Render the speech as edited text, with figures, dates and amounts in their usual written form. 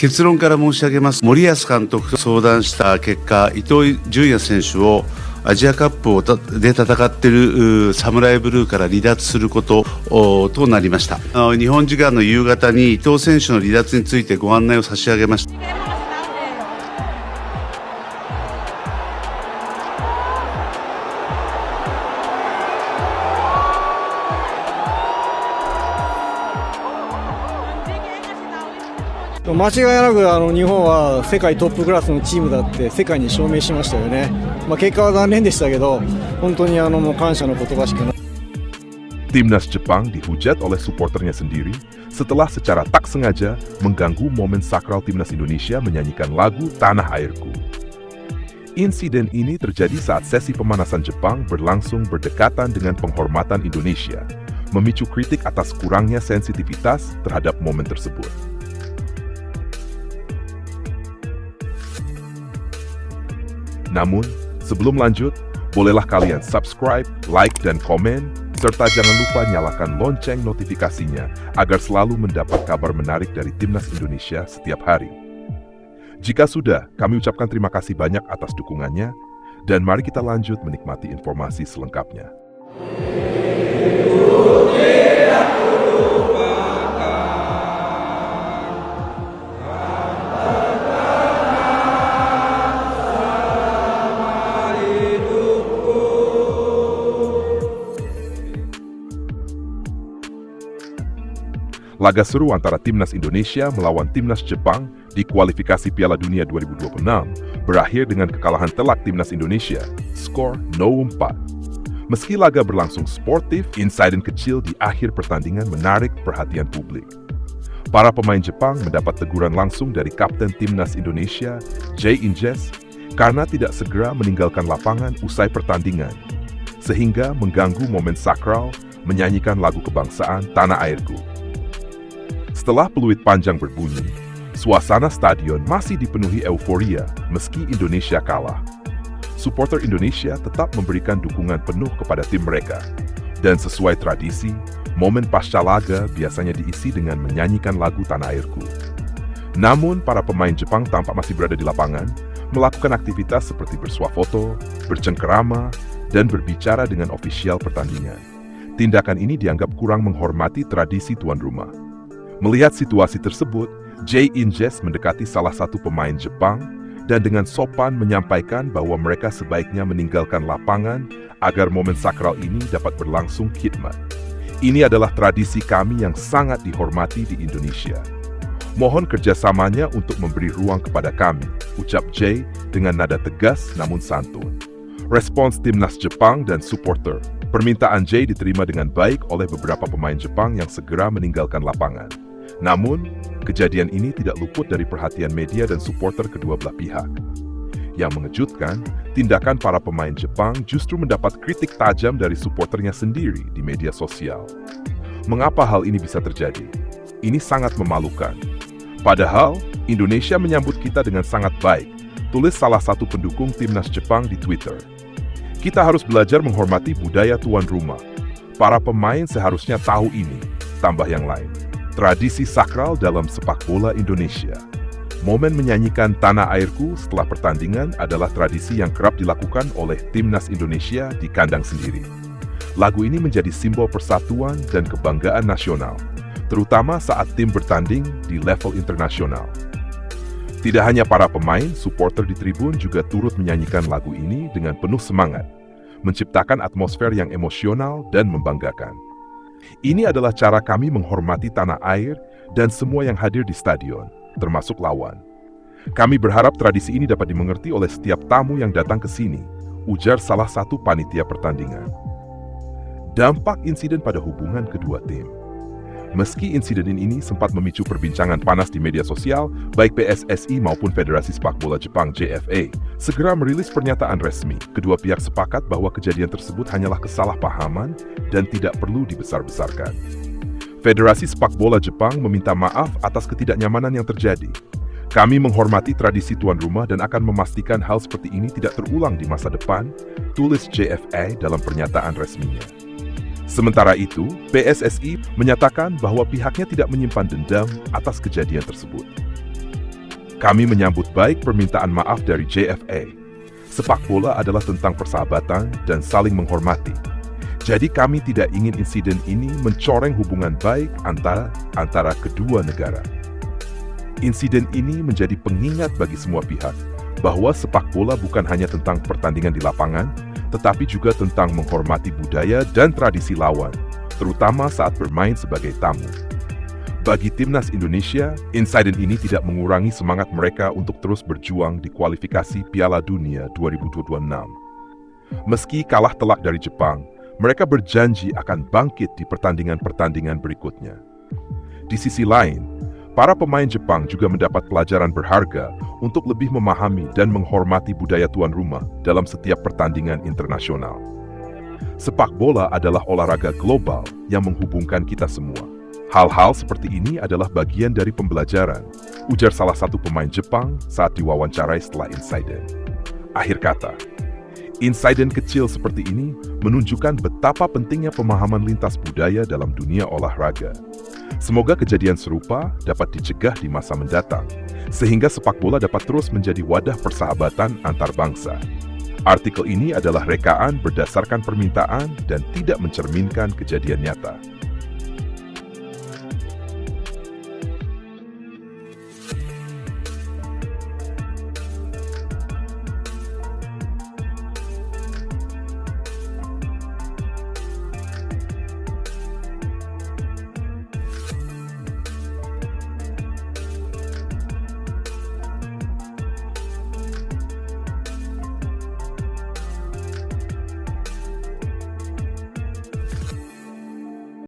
結論から申し上げます。森保監督と相談した結果、伊東純也選手をアジアカップで戦っているサムライブルーから離脱することとなりました。日本時間の夕方に伊東選手の離脱についてご案内を差し上げました。間違いなく日本は世界トップクラスのチームだって世界に証明しましたよね。結果は残念でしたけど、本当にもう感謝の言葉しかない。 Timnas Jepang dihujat oleh supporternya sendiri setelah secara tak sengaja mengganggu momen sakral Timnas Indonesia menyanyikan lagu Tanah Airku. Insiden ini terjadi saat sesi pemanasan Jepang berlangsung berdekatan dengan penghormatan Indonesia, memicu kritik atas kurangnya sensitivitas terhadap momen tersebut. Namun, sebelum lanjut, bolehlah kalian subscribe, like, dan komen, serta jangan lupa nyalakan lonceng notifikasinya agar selalu mendapat kabar menarik dari Timnas Indonesia setiap hari. Jika sudah, kami ucapkan terima kasih banyak atas dukungannya, dan mari kita lanjut menikmati informasi selengkapnya. Laga seru antara Timnas Indonesia melawan Timnas Jepang di kualifikasi Piala Dunia 2026 berakhir dengan kekalahan telak Timnas Indonesia, skor 0-4. Meski laga berlangsung sportif, insiden kecil di akhir pertandingan menarik perhatian publik. Para pemain Jepang mendapat teguran langsung dari Kapten Timnas Indonesia, Jay Injes, karena tidak segera meninggalkan lapangan usai pertandingan, sehingga mengganggu momen sakral menyanyikan lagu kebangsaan Tanah Airku. Setelah peluit panjang berbunyi, suasana stadion masih dipenuhi euforia meski Indonesia kalah. Supporter Indonesia tetap memberikan dukungan penuh kepada tim mereka. Dan sesuai tradisi, momen pasca laga biasanya diisi dengan menyanyikan lagu Tanah Airku. Namun, para pemain Jepang tampak masih berada di lapangan, melakukan aktivitas seperti bersuah foto, bercengkerama, dan berbicara dengan ofisial pertandingan. Tindakan ini dianggap kurang menghormati tradisi tuan rumah. Melihat situasi tersebut, Jay Injes mendekati salah satu pemain Jepang dan dengan sopan menyampaikan bahwa mereka sebaiknya meninggalkan lapangan agar momen sakral ini dapat berlangsung khidmat. Ini adalah tradisi kami yang sangat dihormati di Indonesia. Mohon kerjasamanya untuk memberi ruang kepada kami, ucap Jay dengan nada tegas namun santun. Respons Timnas Jepang dan supporter, permintaan Jay diterima dengan baik oleh beberapa pemain Jepang yang segera meninggalkan lapangan. Namun, kejadian ini tidak luput dari perhatian media dan supporter kedua belah pihak. Yang mengejutkan, tindakan para pemain Jepang justru mendapat kritik tajam dari supporternya sendiri di media sosial. Mengapa hal ini bisa terjadi? Ini sangat memalukan. Padahal, Indonesia menyambut kita dengan sangat baik, tulis salah satu pendukung Timnas Jepang di Twitter. Kita harus belajar menghormati budaya tuan rumah. Para pemain seharusnya tahu ini, tambah yang lain. Tradisi sakral dalam sepak bola Indonesia. Momen menyanyikan Tanah Airku setelah pertandingan adalah tradisi yang kerap dilakukan oleh Timnas Indonesia di kandang sendiri. Lagu ini menjadi simbol persatuan dan kebanggaan nasional, terutama saat tim bertanding di level internasional. Tidak hanya para pemain, supporter di tribun juga turut menyanyikan lagu ini dengan penuh semangat, menciptakan atmosfer yang emosional dan membanggakan. Ini adalah cara kami menghormati tanah air dan semua yang hadir di stadion, termasuk lawan. Kami berharap tradisi ini dapat dimengerti oleh setiap tamu yang datang ke sini, ujar salah satu panitia pertandingan. Dampak insiden pada hubungan kedua tim. Meski insiden ini sempat memicu perbincangan panas di media sosial, baik PSSI maupun Federasi Sepak Bola Jepang JFA segera merilis pernyataan resmi. Kedua pihak sepakat bahwa kejadian tersebut hanyalah kesalahpahaman dan tidak perlu dibesar-besarkan. Federasi Sepak Bola Jepang meminta maaf atas ketidaknyamanan yang terjadi. Kami menghormati tradisi tuan rumah dan akan memastikan hal seperti ini tidak terulang di masa depan, tulis JFA dalam pernyataan resminya. Sementara itu, PSSI menyatakan bahwa pihaknya tidak menyimpan dendam atas kejadian tersebut. Kami menyambut baik permintaan maaf dari JFA. Sepak bola adalah tentang persahabatan dan saling menghormati. Jadi kami tidak ingin insiden ini mencoreng hubungan baik antara kedua negara. Insiden ini menjadi pengingat bagi semua pihak bahwa sepak bola bukan hanya tentang pertandingan di lapangan, tetapi juga tentang menghormati budaya dan tradisi lawan, terutama saat bermain sebagai tamu. Bagi Timnas Indonesia, insiden ini tidak mengurangi semangat mereka untuk terus berjuang di kualifikasi Piala Dunia 2026. Meski kalah telak dari Jepang, mereka berjanji akan bangkit di pertandingan-pertandingan berikutnya. Di sisi lain, para pemain Jepang juga mendapat pelajaran berharga untuk lebih memahami dan menghormati budaya tuan rumah dalam setiap pertandingan internasional. Sepak bola adalah olahraga global yang menghubungkan kita semua. Hal-hal seperti ini adalah bagian dari pembelajaran, ujar salah satu pemain Jepang saat diwawancarai setelah insiden. Akhir kata, insiden kecil seperti ini menunjukkan betapa pentingnya pemahaman lintas budaya dalam dunia olahraga. Semoga kejadian serupa dapat dicegah di masa mendatang, sehingga sepak bola dapat terus menjadi wadah persahabatan antar bangsa. Artikel ini adalah rekaan berdasarkan permintaan dan tidak mencerminkan kejadian nyata.